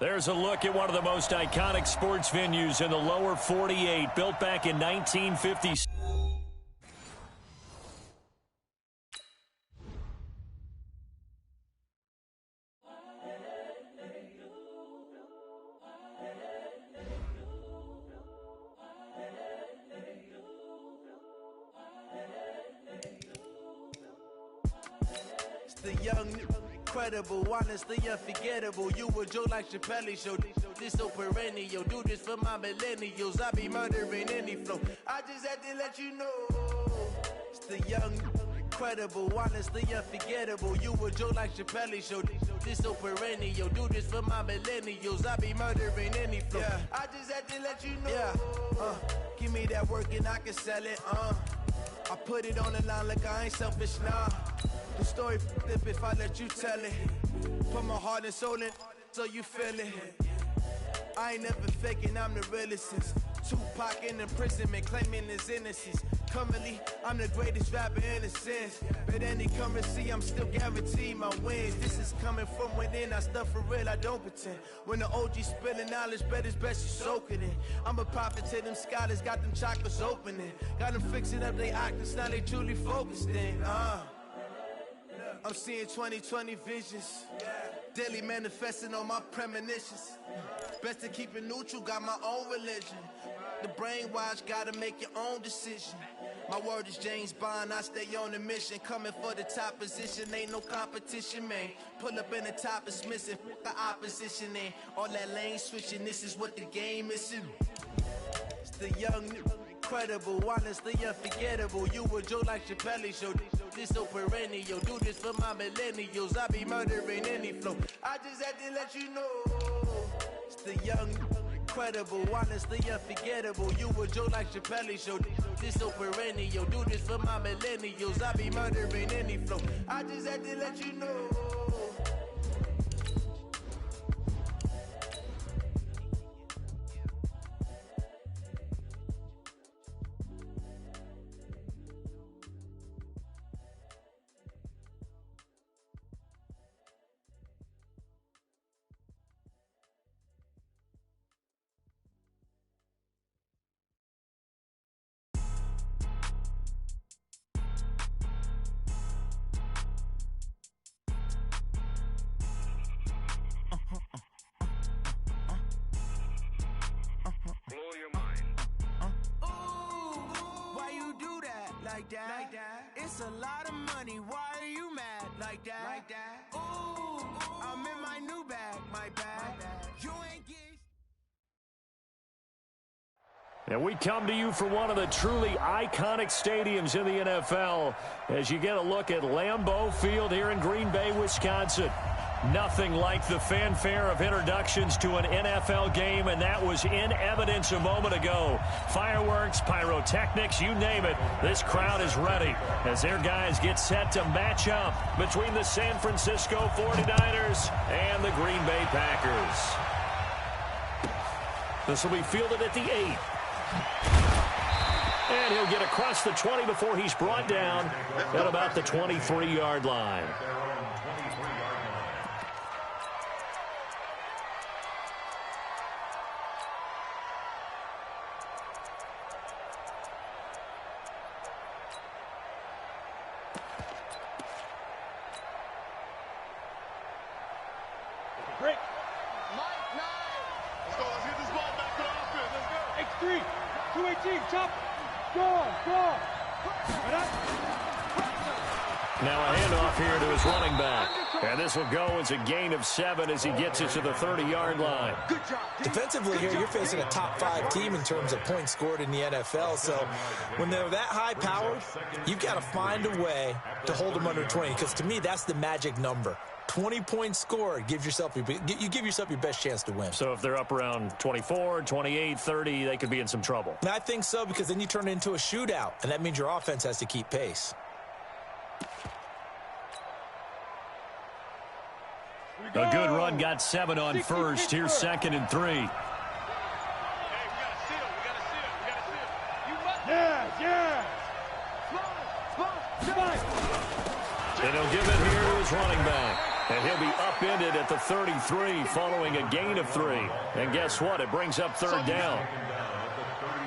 There's a look at one of the most iconic sports venues in the lower 48, built back in 1956. The young, incredible, honestly unforgettable. You a Joe like Chappelle show. This so perennial. Do this for my millennials. I be murdering any flow. I just had to let you know. It's the young, incredible, honestly unforgettable. You a Joe like Chappelle show. This so perennial. Do this for my millennials. I be murdering any flow. Yeah. I just had to let you know. Yeah. Give me that work and I can sell it. I put it on the line like I ain't selfish, nah. The story flip if I let you tell it. Put my heart and soul in so you feel it. I ain't never faking, I'm the realest since Tupac in imprisonment, claiming his innocence. Currently, I'm the greatest rapper in a sense. But any currency, I'm still guaranteed my wins. This is coming from within, I stuff for real, I don't pretend. When the OG spilling knowledge, bet it's best you soak it in. I'm a prophet to them scholars, got them chakras opening. Got them fixing up they octaves, now they truly focused in. I'm seeing 2020 visions. Daily manifesting on my premonitions. Best to keep it neutral, got my own religion. The brainwash, gotta make your own decision. My word is James Bond, I stay on a mission. Coming for the top position, ain't no competition, man. Pull up in the top is missing, the opposition ain't. All that lane switching, this is what the game is. It's the young, incredible, honestly unforgettable. You a Joe like Chappelle show. This so perennial. Do this for my millennials. I be murdering any flow. I just had to let you know. It's the young, incredible, honestly unforgettable. You a Joe like Chappelle show. This so perennial. Do this for my millennials. I be murdering any flow. I just had to let you know. Like that. It's a lot of money. Why are you mad like that? Ooh, I'm in my new bag, my bag. You ain't getting. And we come to you from one of the truly iconic stadiums in the NFL as you get a look at Lambeau Field here in Green Bay, Wisconsin. Nothing like the fanfare of introductions to an NFL game, and that was in evidence a moment ago. Fireworks, pyrotechnics, you name it. This crowd is ready as their guys get set to match up between the San Francisco 49ers and the Green Bay Packers. This will be fielded at the 8. And he'll get across the 20 before he's brought down at about the 23-yard line. Break. Mike, 9. Let's go. Let's get this ball back to the offense. Let's go. X3. 218. Chop. Go. Now a handoff here to his running back. And this will go as a gain of 7 as he gets it to the 30-yard line. Good job. Defensively here, you're facing a top-5 team in terms of points scored in the NFL. So when they're that high-powered, you've got to find a way to hold them under 20. Because to me, that's the magic number. 20 points scored, you give yourself your best chance to win. So if they're up around 24, 28, 30, they could be in some trouble. And I think so, because then you turn it into a shootout, and that means your offense has to keep pace. A good run got 7 on first. Here's 2nd and 3. Hey, we got to seal. Yeah. And he'll give it here to his running back. And he'll be upended at the 33 following a gain of 3. And guess what? It brings up third down.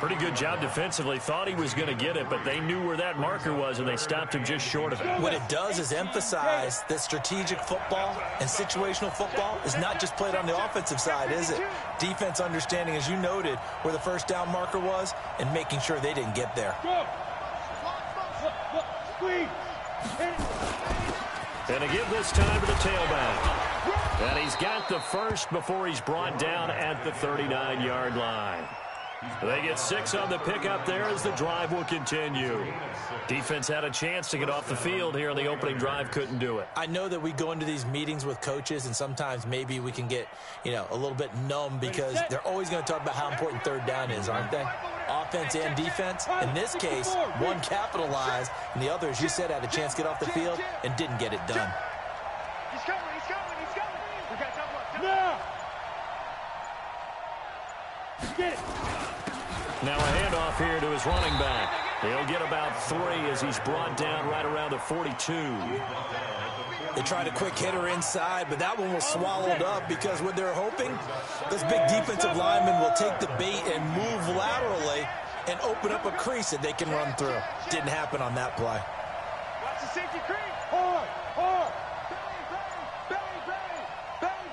Pretty good job defensively. Thought he was going to get it, but they knew where that marker was, and they stopped him just short of it. What it does is emphasize that strategic football and situational football is not just played on the offensive side, is it? Defense understanding, as you noted, where the first down marker was and making sure they didn't get there. And to give this time to the tailback. And he's got the first before he's brought down at the 39-yard line. They get 6 on the pickup there as the drive will continue. Defense had a chance to get off the field here in the opening drive, couldn't do it. I know that we go into these meetings with coaches, and sometimes maybe we can get, a little bit numb because they're always going to talk about how important third down is, aren't they? Offense and defense. In this case, one capitalized, and the other, as you said, had a chance to get off the field and didn't get it done. He's coming. We got time. No! Get it! Now a handoff here to his running back. He'll get about 3 as he's brought down right around the 42. They tried a quick hitter inside, but that one was swallowed up because what they're hoping, this big defensive lineman will take the bait and move laterally and open up a crease that they can run through. Didn't happen on that play. Watch the safety crease. Hard!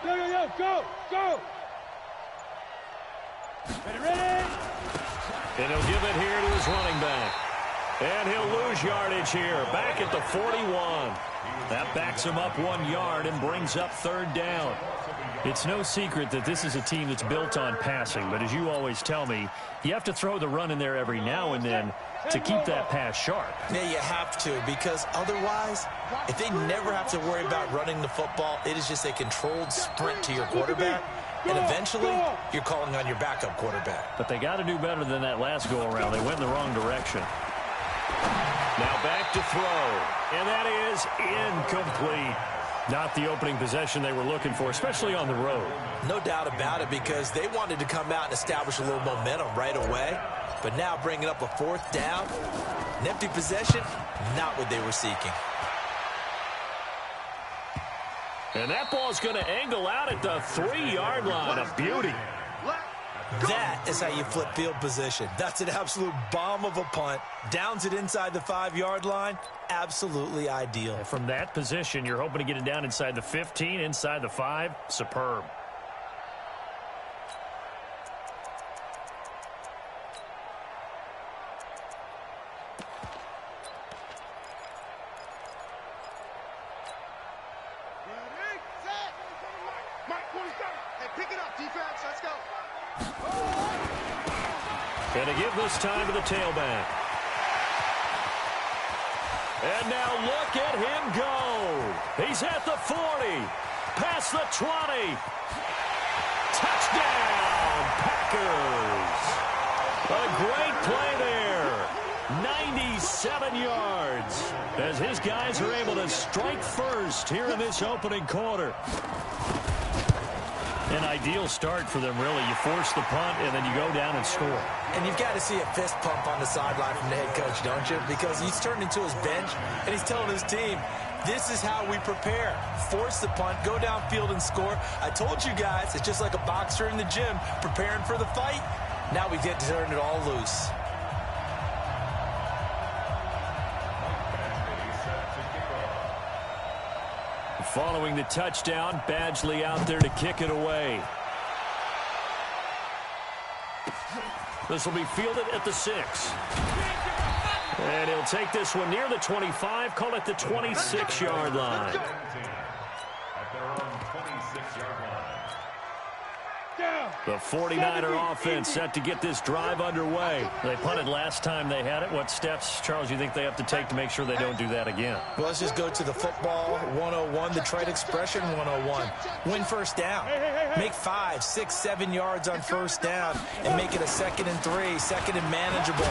Bang! Go! Ready? And he'll give it here to his running back. And he'll lose yardage here, back at the 41. That backs him up 1 yard and brings up third down. It's no secret that this is a team that's built on passing, but as you always tell me, you have to throw the run in there every now and then to keep that pass sharp. Yeah, you have to, because otherwise, if they never have to worry about running the football, it is just a controlled sprint to your quarterback. And eventually, you're calling on your backup quarterback. But they got to do better than that last go-around. They went in the wrong direction. Now back to throw. And that is incomplete. Not the opening possession they were looking for, especially on the road. No doubt about it, because they wanted to come out and establish a little momentum right away. But now bringing up a 4th down, an empty possession, not what they were seeking. And that ball's going to angle out at the 3-yard line. A beauty. That is how you flip field position. That's an absolute bomb of a punt. Downs it inside the 5-yard line. Absolutely ideal. And from that position, you're hoping to get it down inside the 15, inside the 5. Superb. And to give this time to the tailback. And now look at him go. He's at the 40. Past the 20. Touchdown, Packers. A great play there. 97 yards. As his guys are able to strike first here in this opening quarter. An ideal start for them, really. You force the punt, and then you go down and score. And you've got to see a fist pump on the sideline from the head coach, don't you? Because he's turned into his bench, and he's telling his team, this is how we prepare. Force the punt, go downfield and score. I told you guys, it's just like a boxer in the gym preparing for the fight. Now we get to turn it all loose. Following the touchdown, Badgley out there to kick it away. This will be fielded at the 6. And he'll take this one near the 25, call it the 26-yard line. The 49er offense set to get this drive underway. They punted last time they had it. What steps, Charles, you think they have to take to make sure they don't do that again? Well, let's just go to the football 101, the trade expression 101. Win first down. Make 5, 6, 7 yards on first down and make it a 2nd and 3, 2nd and manageable.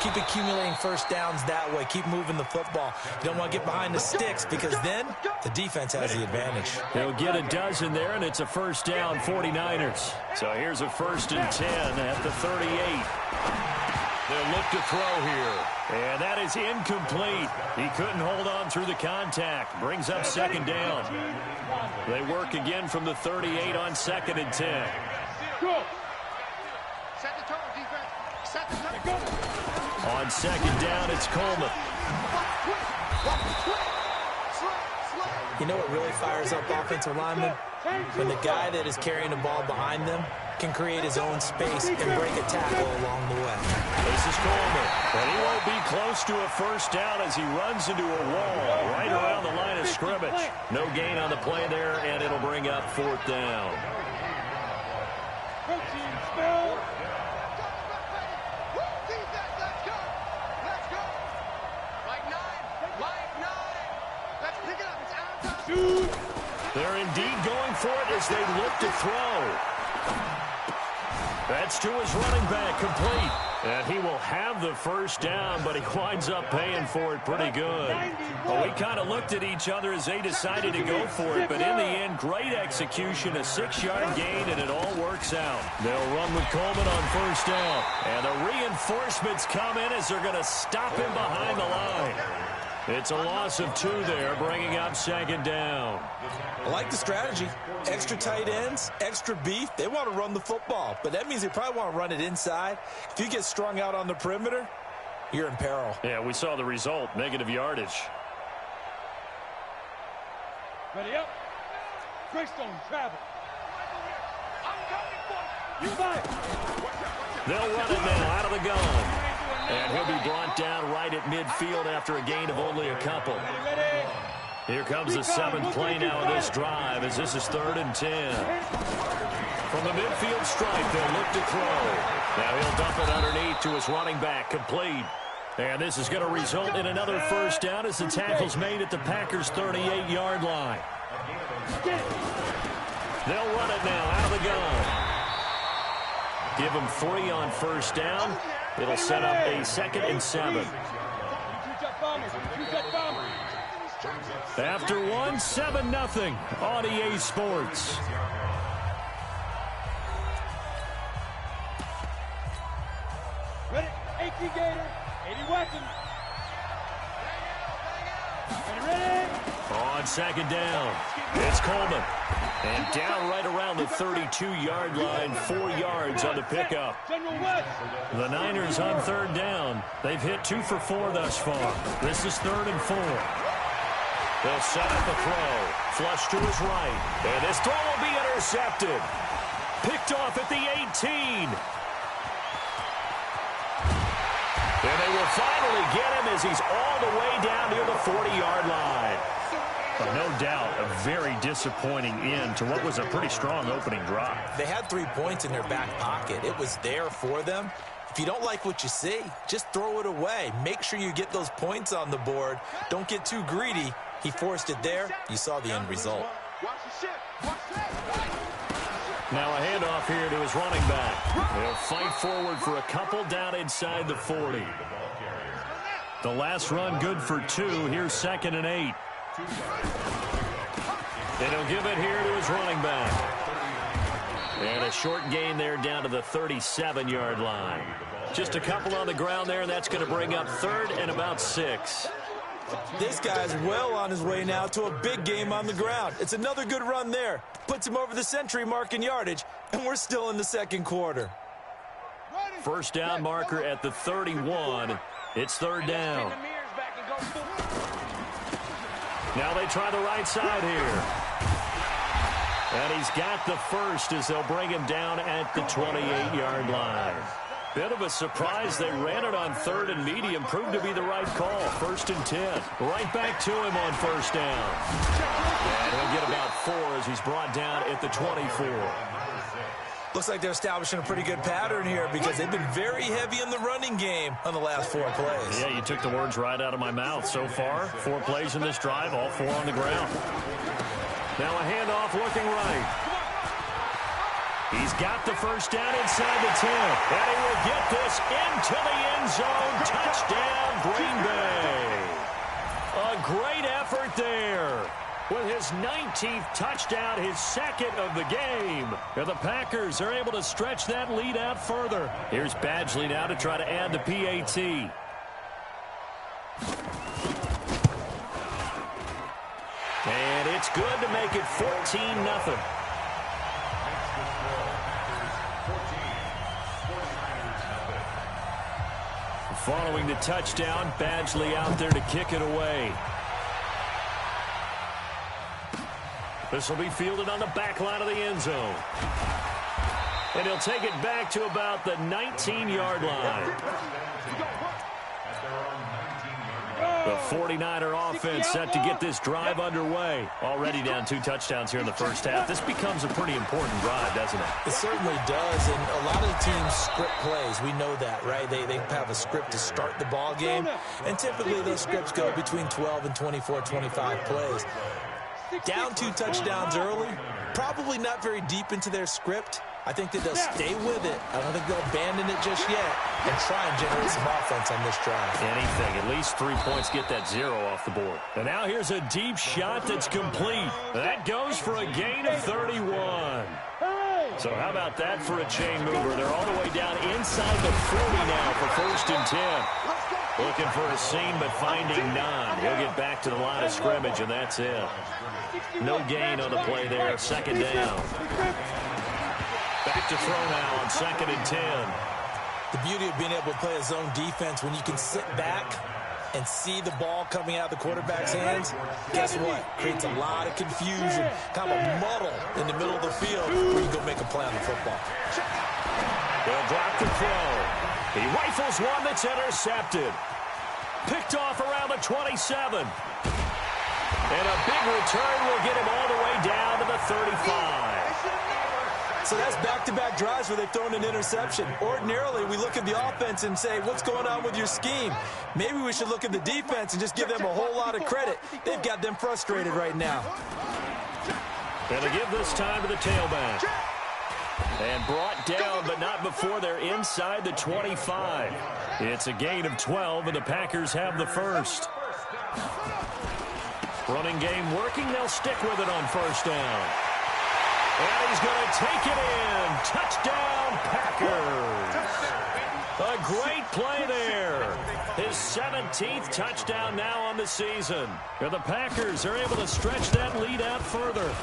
Keep accumulating first downs that way. Keep moving the football. You don't want to get behind the sticks because then the defense has the advantage. They'll get a dozen there, and it's a first down, 49ers. So here's a 1st and 10 at the 38. The they'll look to throw here. And that is incomplete. He couldn't hold on through the contact. Brings up second down. They work again from the 38 on 2nd and 10. Go. Set the tone, defense. Set the tone. On 2nd down, it's Coleman. You know what really fires up offensive linemen? When the guy that is carrying the ball behind them can create his own space and break a tackle along the way. This is Coleman, and he won't be close to a first down as he runs into a wall right around the line of scrimmage. No gain on the play there, and it'll bring up 4th down. They're indeed going for it as they look to throw. That's to his running back, complete. And he will have the first down, but he winds up paying for it pretty good. Well, we kind of looked at each other as they decided to go for it, but in the end, great execution, a 6-yard gain, and it all works out. They'll run with Coleman on first down. And the reinforcements come in as they're going to stop him behind the line. It's a loss of 2 there, bringing up 2nd down. I like the strategy. Extra tight ends, extra beef. They want to run the football, but that means they probably want to run it inside. If you get strung out on the perimeter, you're in peril. Yeah, we saw the result, negative yardage. Ready up. Greystone travel. They'll run it now out of the gun. And he'll be brought down right at midfield after a gain of only a couple. Here comes the 7th play now of this drive as this is 3rd and 10. From the midfield stripe, they'll look to throw. Now he'll dump it underneath to his running back, complete. And this is going to result in another first down as the tackle's made at the Packers' 38-yard line. They'll run it now out of the gun. Give him 3 on first down. It'll set up a 2nd and 7. After 1, 7-0 on EA Sports. Ready, 80 Gator, 80 weapons. Ready. On 2nd down, it's Coleman. And down right around the 32-yard line, 4 yards on the pickup. The Niners on 3rd down. They've hit 2 for 4 thus far. This is 3rd and 4. They'll set up a throw. Flush to his right. And this throw will be intercepted. Picked off at the 18. And they will finally get him as he's all the way down near the 40-yard line. But no doubt, a very disappointing end to what was a pretty strong opening drive. They had 3 points in their back pocket. It was there for them. If you don't like what you see, just throw it away. Make sure you get those points on the board. Don't get too greedy. He forced it there. You saw the end result. Now a handoff here to his running back. They'll fight forward for a couple down inside the 40. The last run good for 2. Here's 2nd and 8. And he'll give it here to his running back. And a short gain there down to the 37-yard line. Just a couple on the ground there, and that's going to bring up 3rd and about 6. This guy's well on his way now to a big game on the ground. It's another good run there. Puts him over the century mark in yardage, and we're still in the 2nd quarter. First down marker at the 31. It's 3rd down. Now they try the right side here. And he's got the first as they'll bring him down at the 28-yard line. Bit of a surprise. They ran it on 3rd and medium. Proved to be the right call. 1st and 10. Right back to him on first down. And he'll get about 4 as he's brought down at the 24. Looks like they're establishing a pretty good pattern here because they've been very heavy in the running game on the last 4 plays. Yeah, you took the words right out of my mouth. So far, 4 plays in this drive, all 4 on the ground. Now a handoff looking right. He's got the first down inside the 10. And he will get this into the end zone. Touchdown, Green Bay. A great effort there. with his 19th touchdown, his second of the game. And the Packers are able to stretch that lead out further. Here's Badgley now to try to add the PAT. And it's good to make it 14-0. Following the touchdown, Badgley out there to kick it away. This will be fielded on the back line of the end zone. And he'll take it back to about the 19-yard line. The 49er offense set to get this drive underway. Already down 2 touchdowns here in the first half. This becomes a pretty important drive, doesn't it? It certainly does, and a lot of the teams script plays. We know that, right? They have a script to start the ball game, and typically those scripts go between 12 and 24, 25 plays. Down 2 touchdowns early, probably not very deep into their script. I think that they'll stay with it. I don't think they'll abandon it just yet and try and generate some offense on this drive. Anything. At least 3 points, get that 0 off the board. And now here's a deep shot that's complete. That goes for a gain of 31. So how about that for a chain mover? They're all the way down inside the 40 now for 1st and 10. Looking for a seam, but finding none. He'll get back to the line of scrimmage, and that's it. No gain on the play there. 2nd down. Back to throw now on 2nd and 10. The beauty of being able to play a zone defense when you can sit back and see the ball coming out of the quarterback's hands, guess what? Creates a lot of confusion, kind of a muddle in the middle of the field where you go make a play on the football. They'll drop the throw. He rifles one that's intercepted. Picked off around the 27. And a big return will get him all the way down to the 35. So that's back-to-back drives where they've thrown an interception. Ordinarily, we look at the offense and say, what's going on with your scheme? Maybe we should look at the defense and just give them a whole lot of credit. They've got them frustrated right now. Gonna give this time to the tailback. And brought down, but not before they're inside the 25. It's a gain of 12, and the Packers have the first. Running game working. They'll stick with it on 1st down. And he's going to take it in. Touchdown, Packers. A great play there. His 17th touchdown now on the season. And the Packers are able to stretch that lead out further.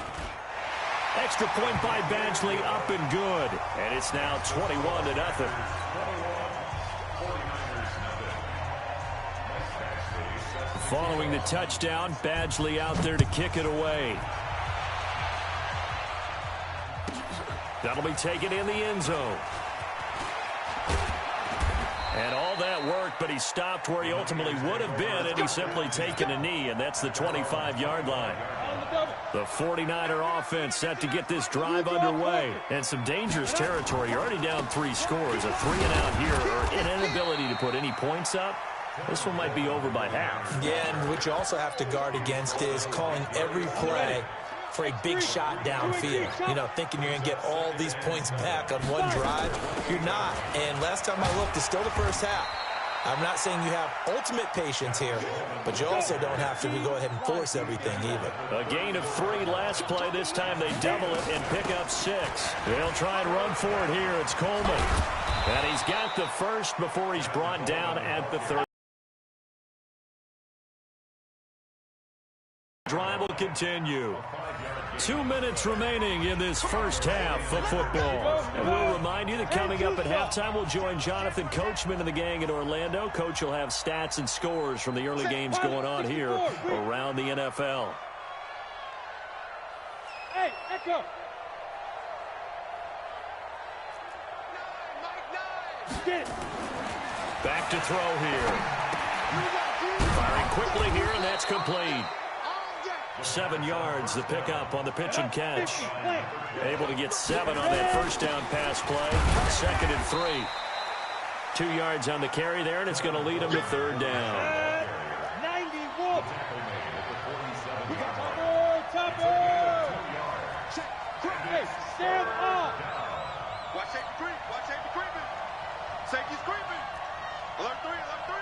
Extra point by Badgley, up and good. And it's now 21-0. Following the touchdown, Badgley out there to kick it away. That'll be taken in the end zone. And all that worked, but he stopped where he ultimately would have been, and he's simply taken a knee, and that's the 25-yard line. The 49er offense set to get this drive underway. And some dangerous territory. You're already down 3 scores. A 3-and-out here, or an inability to put any points up. This one might be over by half. Yeah, and what you also have to guard against is calling every play for a big shot downfield. You know, thinking you're going to get all these points back on one drive. You're not. And last time I looked, it's still the first half. I'm not saying you have ultimate patience here, but you also don't have to go ahead and force everything either. A gain of 3 last play. This time they double it and pick up 6. They'll try and run for it here. It's Coleman. And he's got the first before he's brought down at the 30. Drive will continue. 2 minutes remaining in this first half of football. And we'll remind you that coming up at halftime, we'll join Jonathan Coachman and the gang in Orlando. Coach will have stats and scores from the early games going on here around the NFL. Hey, Echo. Back to throw here. Firing quickly here, and that's complete. 7 yards, the pickup on the pitch and catch. Able to get 7 on that first down pass play. 2nd and 3. 2 yards on the carry there, and it's going to lead him to 3rd down. 91. Topper. Hey, stand up. Watch safety creep. Watch safety creeping. Safety's creeping. Alert 3. Alert 3.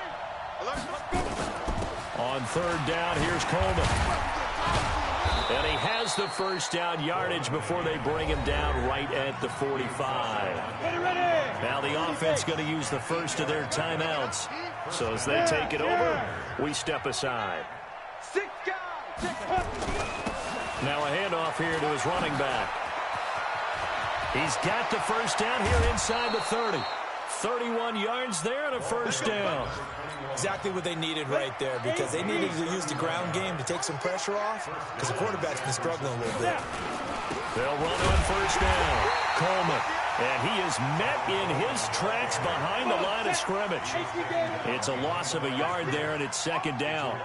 Alert 3. On 3rd down, here's Coleman. And he has the first down yardage before they bring him down right at the 45. Now the offense going to use the first of their timeouts. So as they take it over, we step aside. Now a handoff here to his running back. He's got the first down here inside the 30. 31 yards there and a first down. Exactly what they needed right there, because they needed to use the ground game to take some pressure off, because the quarterback's been struggling a little bit. They'll run on first down. Coleman. And he is met in his tracks behind the line of scrimmage. It's a loss of a yard there, and it's second down.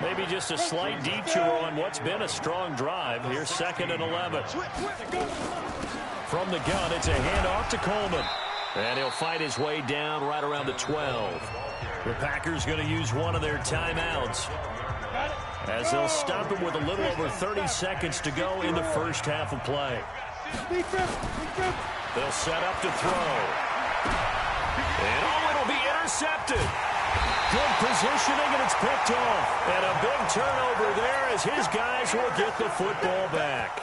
Maybe just a slight detour on what's been a strong drive. Here's 2nd and 11. From the gun, it's a handoff to Coleman. And he'll fight his way down right around the 12. The Packers going to use one of their timeouts, as they'll stop him with a little over 30 seconds to go in the first half of play. They'll set up to throw. And it'll be intercepted. Good positioning, and it's picked off. And a big turnover there as his guys will get the football back.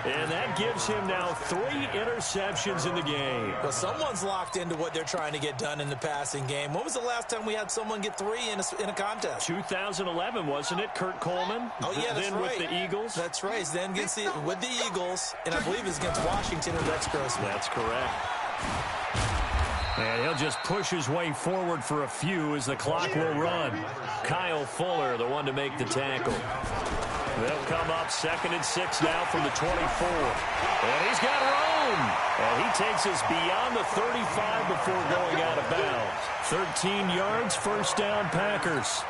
And that gives him now 3 interceptions in the game. Well, someone's locked into what they're trying to get done in the passing game. When was the last time we had someone get 3 in a contest? 2011, wasn't it, Kurt Coleman? Oh, yeah, that's then right. With the Eagles? That's right. Then with the Eagles, and I believe it's against Washington and Rex Grossman. That's correct. And he'll just push his way forward for a few as the clock will run. Kyle Fuller, the one to make the tackle. They'll come up 2nd and 6 now from the 24. And he's got room. And he takes us beyond the 35 before going out of bounds. 13 yards, first down, Packers.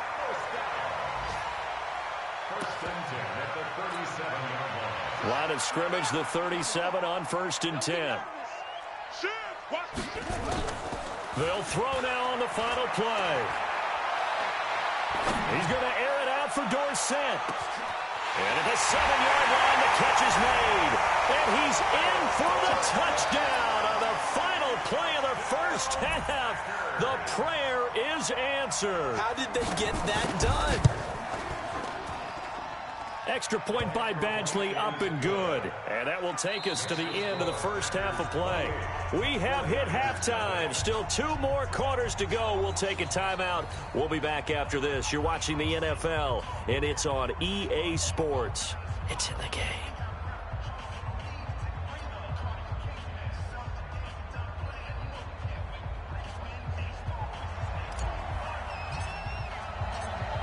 Line of scrimmage, the 37 on 1st and 10. They'll throw now on the final play. He's going to air it out for Dorsett. And at the 7-yard line, the catch is made. And he's in for the touchdown on the final play of the first half. The prayer is answered. How did they get that done? Extra point by Badgley, up and good. And that will take us to the end of the first half of play. We have hit halftime. Still 2 more quarters to go. We'll take a timeout. We'll be back after this. You're watching the NFL, and it's on EA Sports. It's in the game.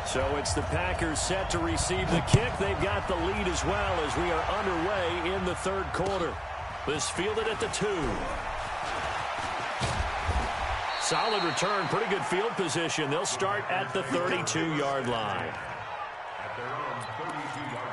So it's the Packers set to receive the kick. They've got the lead as well as we are underway in the 3rd quarter. This fielded at the 2. Solid return, pretty good field position. They'll start at the 32-yard line. At their own 32-yard line.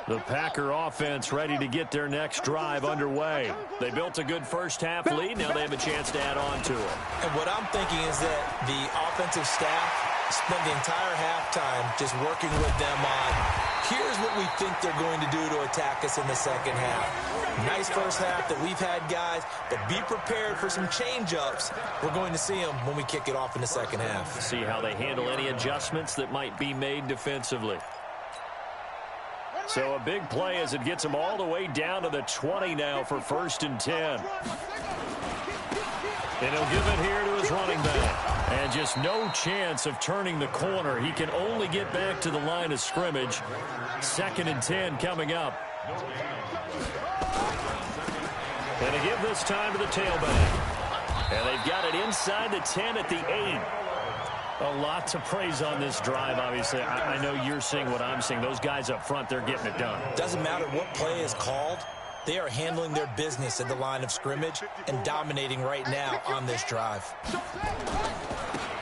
The Packer offense ready to get their next drive underway. They built a good first half lead. Now they have a chance to add on to it. And what I'm thinking is that the offensive staff spent the entire halftime just working with them on, here's what we think they're going to do to attack us in the second half. Nice first half that we've had, guys, but be prepared for some change-ups. We're going to see them when we kick it off in the second half. See how they handle any adjustments that might be made defensively. So a big play as it gets them all the way down to the 20 now for 1st and 10. And he'll give it here to his running back. And just no chance of turning the corner. He can only get back to the line of scrimmage. 2nd and 10 coming up. And to give this time to the tailback. And they've got it inside the 10 at the 8. A lot to praise on this drive, obviously. I know you're seeing what I'm seeing. Those guys up front, they're getting it done. Doesn't matter what play is called. They are handling their business at the line of scrimmage and dominating right now on this drive.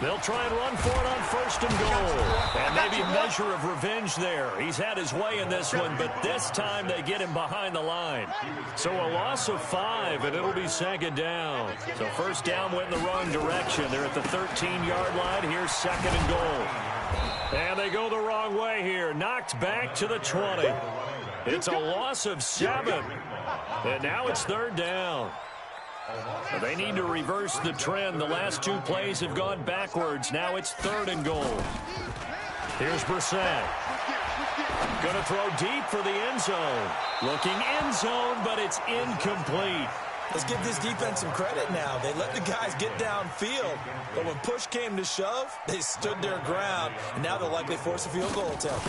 They'll try and run for it on 1st and goal. And maybe a measure of revenge there. He's had his way in this one, but this time they get him behind the line. So a loss of 5, and it'll be 2nd down. So 1st down went in the wrong direction. They're at the 13-yard line. Here's 2nd and goal. And they go the wrong way here. Knocked back to the 20. It's a loss of 7. And now it's 3rd down. They need to reverse the trend. The last 2 plays have gone backwards. Now it's 3rd and goal. Here's Brissett. Going to throw deep for the end zone. Looking end zone, but it's incomplete. Let's give this defense some credit now. They let the guys get downfield, but when push came to shove, they stood their ground, and now they'll likely force a field goal attempt.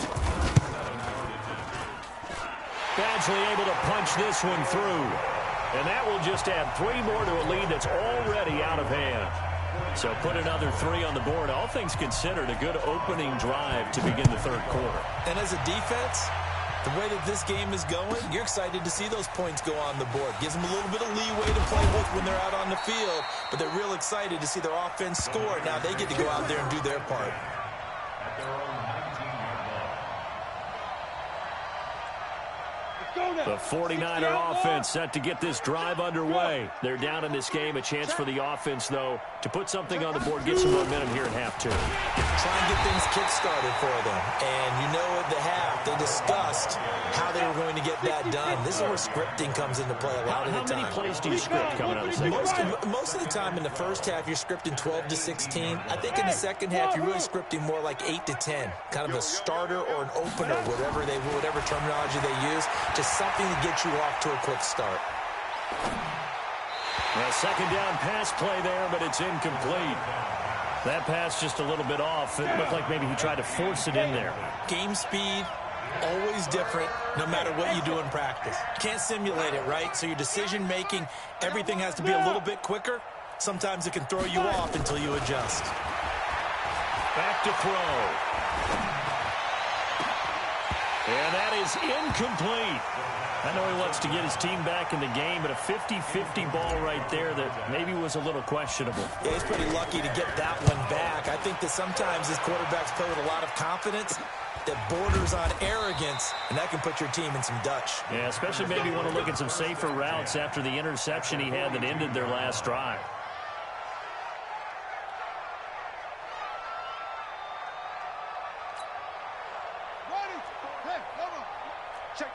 Badgley able to punch this one through. And that will just add 3 more to a lead that's already out of hand. So put another 3 on the board. All things considered, a good opening drive to begin the 3rd quarter. And as a defense, the way that this game is going, you're excited to see those points go on the board. Gives them a little bit of leeway to play with when they're out on the field, but they're real excited to see their offense score. Now they get to go out there and do their part. The 49er offense set to get this drive underway. They're down in this game. A chance for the offense, though, to put something on the board, get some momentum here at half 2. Try and get things kick-started for them. And you know at the half, they discussed how they were going to get that done. This is where scripting comes into play a lot of the time. How many plays do you script coming out of the second? Most of the time in the first half, you're scripting 12 to 16. I think in the second half, you're really scripting more like 8 to 10. Kind of a starter or an opener, whatever terminology they use. Just something to get you off to a quick start. A 2nd down pass play there, but it's incomplete. That pass just a little bit off. It looked like maybe he tried to force it in there. Game speed, always different, no matter what you do in practice. You can't simulate it, right? So your decision-making, everything has to be a little bit quicker. Sometimes it can throw you off until you adjust. Back to throw. And that is incomplete. I know he wants to get his team back in the game, but a 50-50 ball right there that maybe was a little questionable. Yeah, he's pretty lucky to get that one back. I think that sometimes his quarterbacks play with a lot of confidence that borders on arrogance, and that can put your team in some Dutch. Yeah, especially maybe want to look at some safer routes after the interception he had that ended their last drive.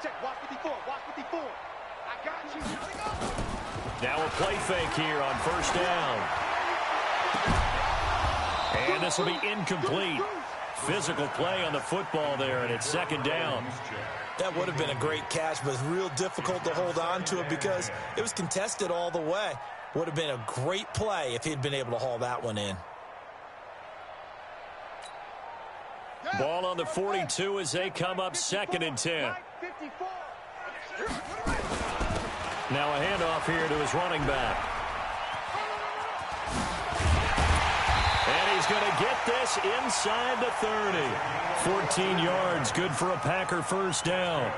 Check, watch 54, watch 54. I got you. Now a play fake here on 1st down. And this will be incomplete. Physical play on the football there, and it's 2nd down. That would have been a great catch, but it's real difficult to hold on to it because it was contested all the way. Would have been a great play if he'd been able to haul that one in. Ball on the 42 as they come up 2nd and 10. Now a handoff here to his running back. And he's going to get this inside the 30. 14 yards, good for a Packer 1st down.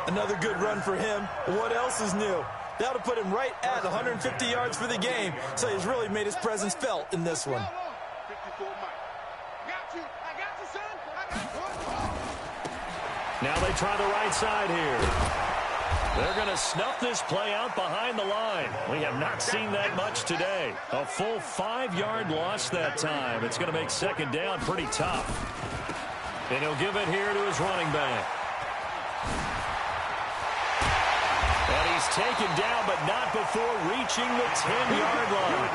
Another good run for him. What else is new? That'll put him right at 150 yards for the game, so he's really made his presence felt in this one. Now they try the right side here. They're going to snuff this play out behind the line. We have not seen that much today. A full 5-yard loss that time. It's going to make 2nd down pretty tough. And he'll give it here to his running back. And he's taken down, but not before reaching the 10-yard line.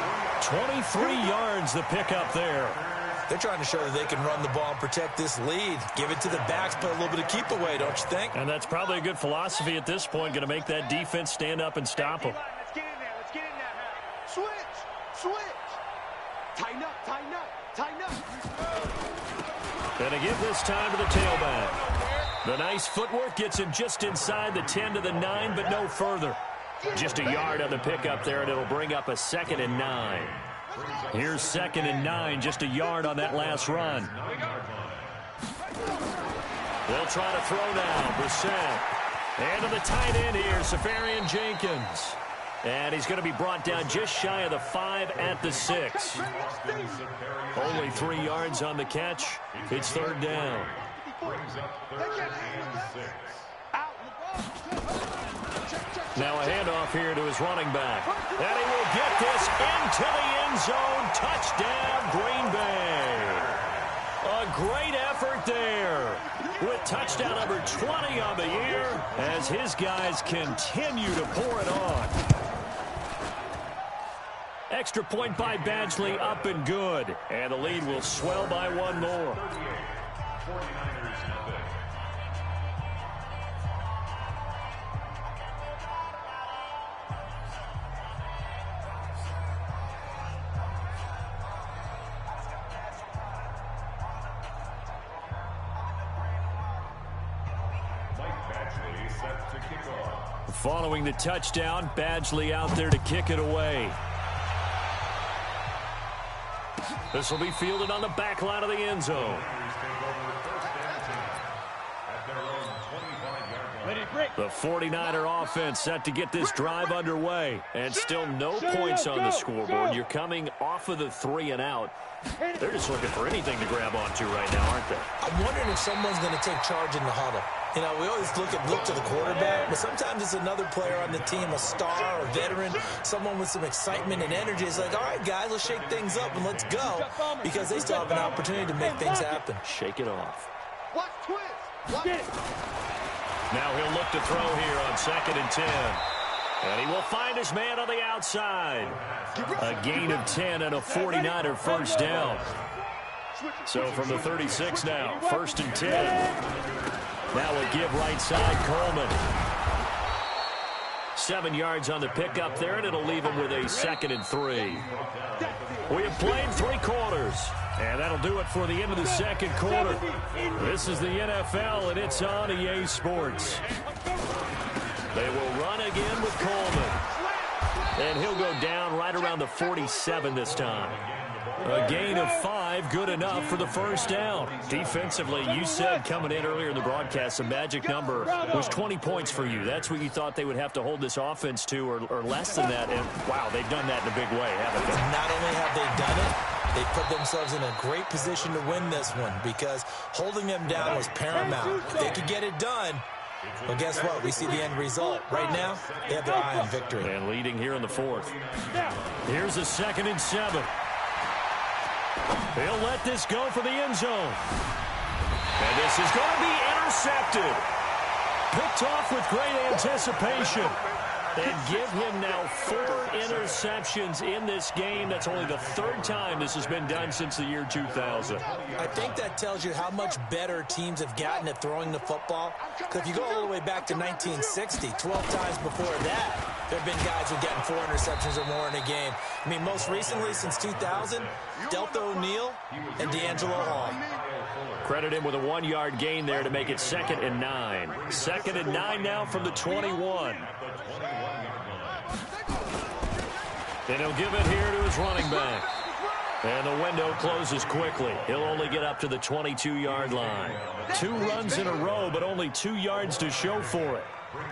23 yards the pickup there. They're trying to show that they can run the ball and protect this lead. Give it to the backs, play a little bit of keep away, don't you think? And that's probably a good philosophy at this point, going to make that defense stand up and stop them. Let's get in there, let's get in there. Switch. Tighten up. And to give this time to the tailback. The nice footwork gets him just inside the 10 to the 9, but no further. Just a yard on the pickup there, and it'll bring up a 2nd and 9. Here's 2nd and 9, just a yard on that last run. They'll try to throw now. Brissett. And to the tight end here, Safarian Jenkins. And he's going to be brought down just shy of the 5 at the 6. Only 3 yards on the catch. It's third down. Now a handoff here to his running back. And he will get this into the end zone. Touchdown, Green Bay. A great effort there with touchdown number 20 on the year as his guys continue to pour it on. Extra point by Badgley, up and good. And the lead will swell by 1 more. Following the touchdown, Badgley out there to kick it away. This will be fielded on the back line of the end zone. The 49er offense set to get this drive underway. And still no points on the scoreboard. You're coming off of the 3 and out. They're just looking for anything to grab onto right now, aren't they? I'm wondering if someone's going to take charge in the huddle. You know, we always look to the quarterback, but sometimes it's another player on the team, a star, a veteran, someone with some excitement and energy. It's like, all right, guys, let's shake things up and let's go, because they still have an opportunity to make things happen. Shake it off. Watch twist. Now he'll look to throw here on 2nd and 10. And he will find his man on the outside. A gain of 10 and a 49er first down. So from the 36 now, 1st and 10. Now a give right side, Coleman. 7 yards on the pickup there, and it'll leave him with a 2nd and 3. We have played 3 quarters, and that'll do it for the end of the 2nd quarter. This is the NFL, and it's on EA Sports. They will run again with Coleman. And he'll go down right around the 47 this time. A gain of 5, good enough for the first down. Defensively, you said coming in earlier in the broadcast, the magic number was 20 points for you. That's what you thought they would have to hold this offense to, or less than that. And, wow, they've done that in a big way, haven't they? Not only have they done it, they put themselves in a great position to win this one, because holding them down was paramount. If they could get it done, well, guess what? We see the end result. Right now, they have their eye on victory. And leading here in the 4th. Here's a 2nd and 7. He'll let this go for the end zone. And this is going to be intercepted. Picked off with great anticipation. And give him now 4 interceptions in this game. That's only the 3rd time this has been done since the year 2000. I think that tells you how much better teams have gotten at throwing the football. Because if you go all the way back to 1960, 12 times before that, there have been guys who have gotten 4 interceptions or more in a game. I mean, most recently, since 2000, Delta O'Neal and D'Angelo Hall. Credit him with a 1-yard gain there to make it 2nd and 9. 2nd and 9 now from the 21. And he'll give it here to his running back. And the window closes quickly. He'll only get up to the 22-yard line. 2 runs in a row, but only 2 yards to show for it.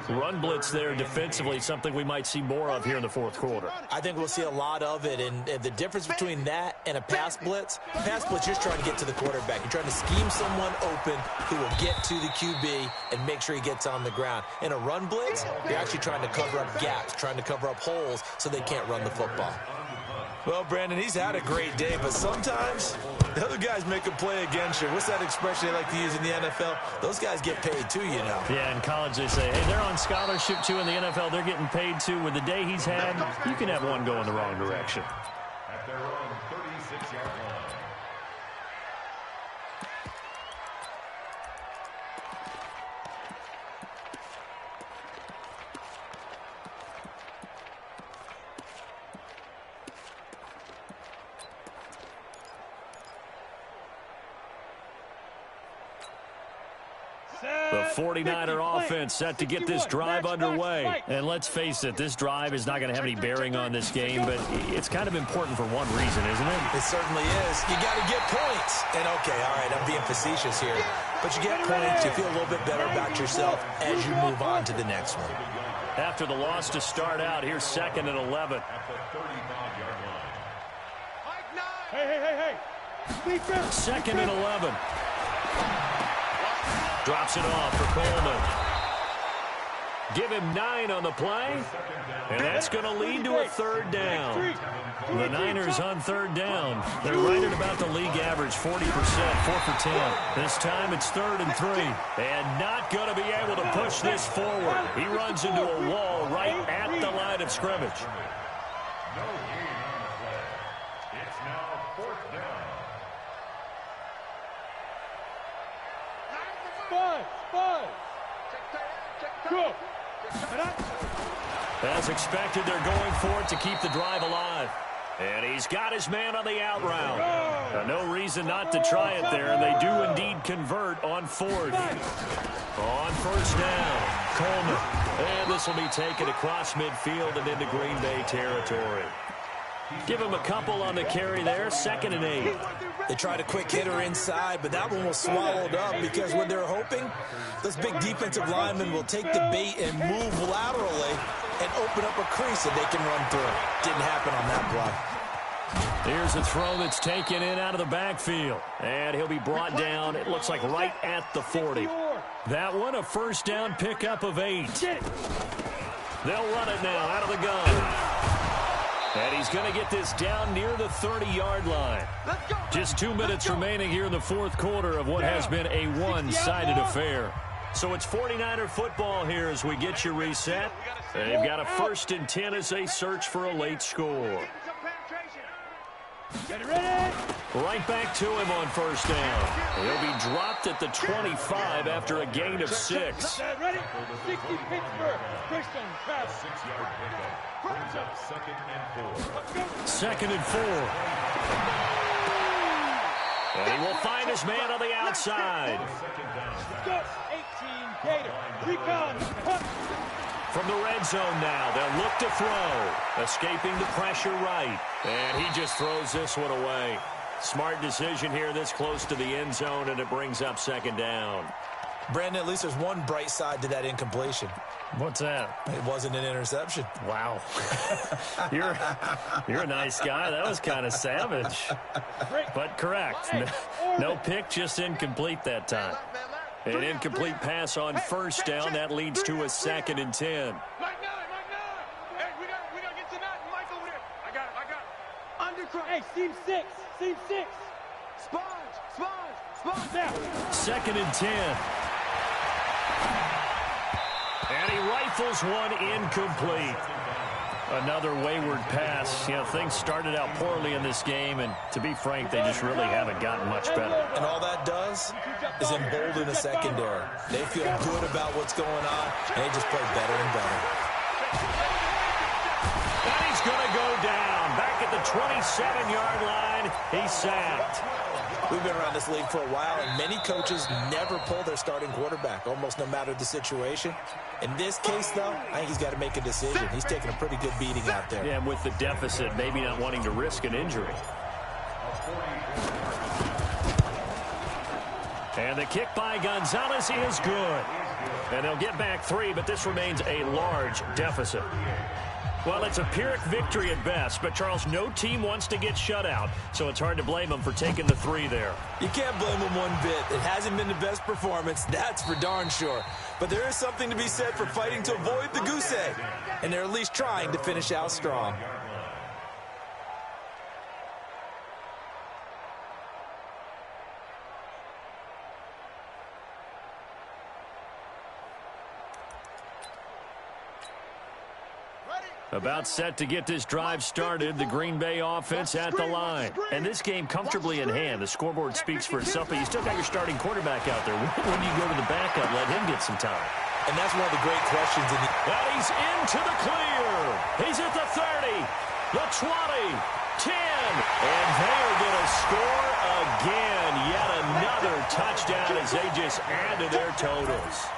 Run blitz there defensively, something we might see more of here in the 4th quarter. I think we'll see a lot of it, and the difference between that and a pass blitz, you're just trying to get to the quarterback. You're trying to scheme someone open who will get to the QB and make sure he gets on the ground. In a run blitz, you're actually trying to cover up gaps, trying to cover up holes so they can't run the football. Well, Brandon, he's had a great day, but sometimes the other guys make a play against you. What's that expression they like to use in the NFL? Those guys get paid too, you know. Yeah, in college they say, hey, they're on scholarship too. In the NFL, they're getting paid too. With the day he's had, you can have one go in the wrong direction. At their own 36-yard line. The 49er offense set to get this drive underway. And let's face it, this drive is not going to have any bearing on this game, but it's kind of important for one reason, isn't it? It certainly is. You got to get points. And, okay, all right, I'm being facetious here. But you get points, you feel a little bit better about yourself as you move on to the next one. After the loss to start out, here's 2nd and 11. At the 35-yard line. Hey. 2nd and 11. Drops it off for Coleman. Give him 9 on the play, and that's going to lead to a 3rd down. The Niners on 3rd down. They're right at about the league average, 40%, 4 for 10. This time it's 3rd and 3, and not going to be able to push this forward. He runs into a wall right at the line of scrimmage. No gain on the play. It's now 4th down. Five. Go. As expected, they're going for it to keep the drive alive. And he's got his man on the out route. No reason not to try it there, and they do indeed convert on 4th. On 1st down, Coleman. And this will be taken across midfield and into Green Bay territory. Give him a couple on the carry there, 2nd and 8. They tried a quick hitter inside, but that one was swallowed up because what they're hoping, those big defensive linemen will take the bait and move laterally and open up a crease that they can run through. Didn't happen on that play. Here's a throw that's taken in out of the backfield. And he'll be brought down, it looks like right at the 40. That one, a 1st down pickup of 8. They'll run it now out of the gun. And he's going to get this down near the 30-yard line. Just 2 minutes remaining here in the 4th quarter of what has been a one-sided affair. So it's 49er football here as we get you reset. They've got a 1st and 10 as they search for a late score. Right back to him on 1st down. He'll be dropped at the 25 after a gain of 6. Ready? 60 Pittsburgh. Christian Travis. 6-yard pickup. Brings up 2nd and 4. 2nd and 4. And he will find his man on the outside. 18 Gator. Recon. From the red zone now, they'll look to throw. Escaping the pressure right. And he just throws this one away. Smart decision here this close to the end zone, and it brings up 2nd down. Brandon, at least there's one bright side to that incompletion. What's that? It wasn't an interception. Wow. You're a nice guy. That was kind of savage. But correct. No pick, just incomplete that time. An incomplete pass on 1st down. That leads to a 2nd and 10. Hey, we gotta get to that. Mike over there. I got it. Undercross. Hey, seam 6. Sponge. Now. 2nd and 10. And he rifles one incomplete. Another wayward pass. You know, things started out poorly in this game, and to be frank, they just really haven't gotten much better. And all that does is embolden the secondary. They feel good about what's going on, and they just play better and better. And he's going to go down. Back at the 27-yard line, he's sacked. We've been around this league for a while, and many coaches never pull their starting quarterback, almost no matter the situation. In this case, though, I think he's got to make a decision. He's taking a pretty good beating out there. Yeah, and with the deficit, maybe not wanting to risk an injury. And the kick by Gonzalez is good. And they'll get back 3, but this remains a large deficit. Well, it's a Pyrrhic victory at best, but, Charles, no team wants to get shut out, so it's hard to blame them for taking the 3 there. You can't blame them one bit. It hasn't been the best performance, that's for darn sure. But there is something to be said for fighting to avoid the goose egg, and they're at least trying to finish out strong. About set to get this drive started, the Green Bay offense at the line. And this game comfortably in hand. The scoreboard speaks for itself, but you still got your starting quarterback out there. When do you go to the backup, let him get some time? And that's one of the great questions. And he's into the clear. He's at the 30, the 20, 10. And they're going to score again. Yet another touchdown as they just add to their totals.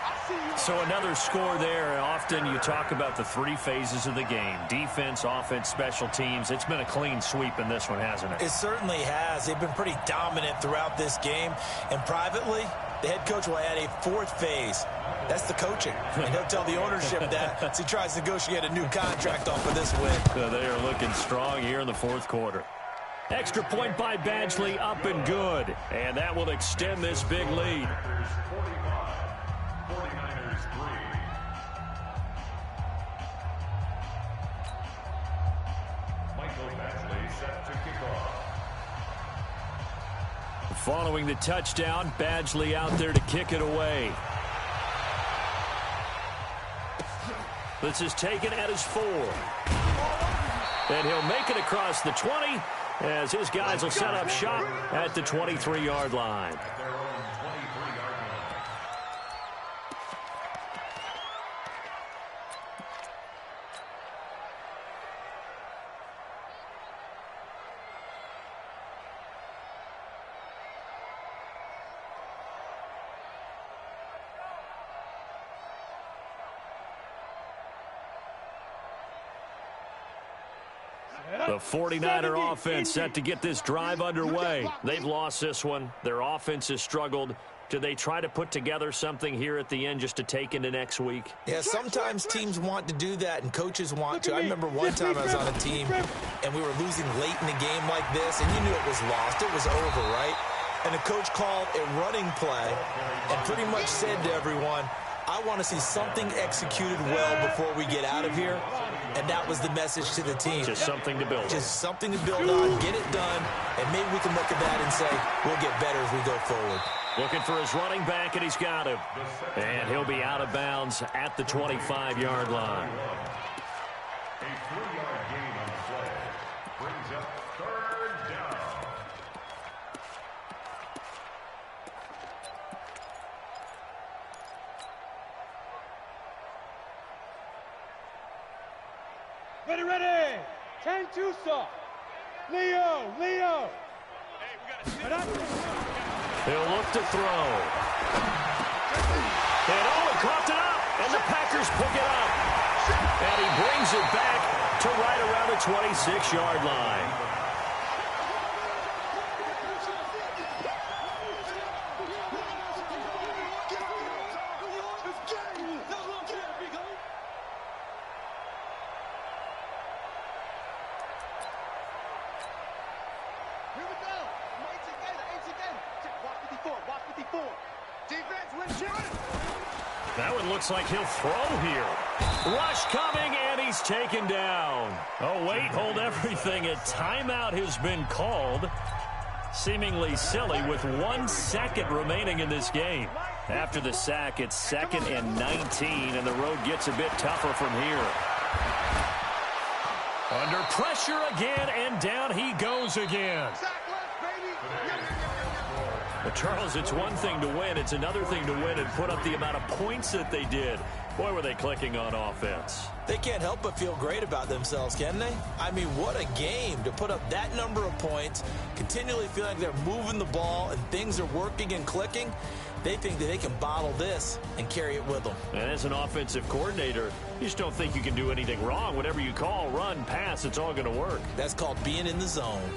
So another score there. Often you talk about the three phases of the game: defense, offense, special teams. It's been a clean sweep in this one, hasn't it? It certainly has. They've been pretty dominant throughout this game. And privately, the head coach will add a fourth phase. That's the coaching. And he'll tell the ownership that as he tries to negotiate a new contract off of this win. So they are looking strong here in the fourth quarter. Extra point by Badgley, up and good. And that will extend this big lead. 49ers 3. Michael Badgley set to kick off. Following the touchdown, Badgley out there to kick it away. This is taken at his 4. And he'll make it across the 20 as his guys will set up shop at the 23-yard line. At their own 23-yard line. The 49er offense set to get this drive underway. They've lost this one. Their offense has struggled. Do they try to put together something here at the end just to take into next week? Yeah, sometimes teams want to do that and coaches want to. I remember one time I was on a team and we were losing late in the game like this, and you knew it was lost. It was over, right? And the coach called a running play and pretty much said to everyone, I want to see something executed well before we get out of here. And that was the message to the team. Just something to build on. Just something to build on, get it done, and maybe we can look at that and say, we'll get better as we go forward. Looking for his running back, and he's got him. And he'll be out of bounds at the 25-yard line. A 3-yard gain on the play brings up 3rd down. Ready. 10 Tucson. Leo. He'll look to throw. And he caught it up, and the Packers pick it up. And he brings it back to right around the 26-yard line. That one looks like he'll throw here. Rush coming, and he's taken down. Oh, wait, hold everything. A timeout has been called. Seemingly silly with 1 second remaining in this game. After the sack, it's 2nd and 19, and the road gets a bit tougher from here. Under pressure again, and down he goes again. Well, Charles, it's one thing to win. It's another thing to win and put up the amount of points that they did. Boy, were they clicking on offense. They can't help but feel great about themselves, can they? I mean, what a game to put up that number of points, continually feel like they're moving the ball and things are working and clicking. They think that they can bottle this and carry it with them. And as an offensive coordinator, you just don't think you can do anything wrong. Whatever you call, run, pass, it's all going to work. That's called being in the zone.